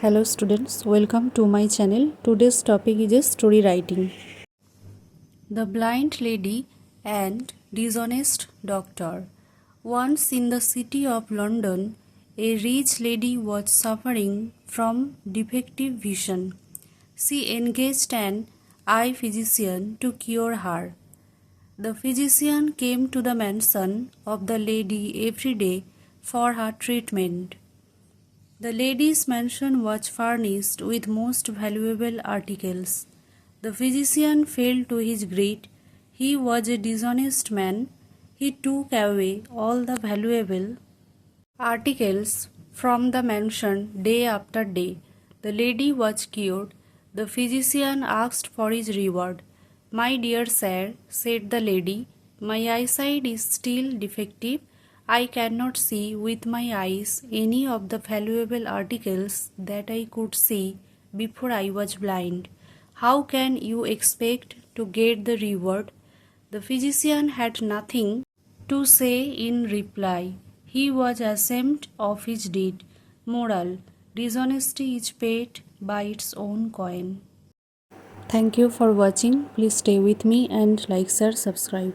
Hello students, welcome to my channel. Today's topic is story writing. The Blind Lady and Dishonest Doctor. Once in the city of London, a rich lady was suffering from defective vision. She engaged an eye physician to cure her. The physician came to the mansion of the lady every day for her treatment. The lady's mansion was furnished with most valuable articles. The physician fell to his greed. He was a dishonest man. He took away all the valuable articles from the mansion day after day. The lady was cured. The physician asked for his reward. "My dear sir," said the lady, "my eyesight is still defective. I cannot see with my eyes any of the valuable articles that I could see before I was blind. How can you expect to get the reward?" The physician had nothing to say in reply. He was ashamed of his deed. Moral: dishonesty is paid by its own coin. Thank you for watching. Please stay with me and like, share, subscribe.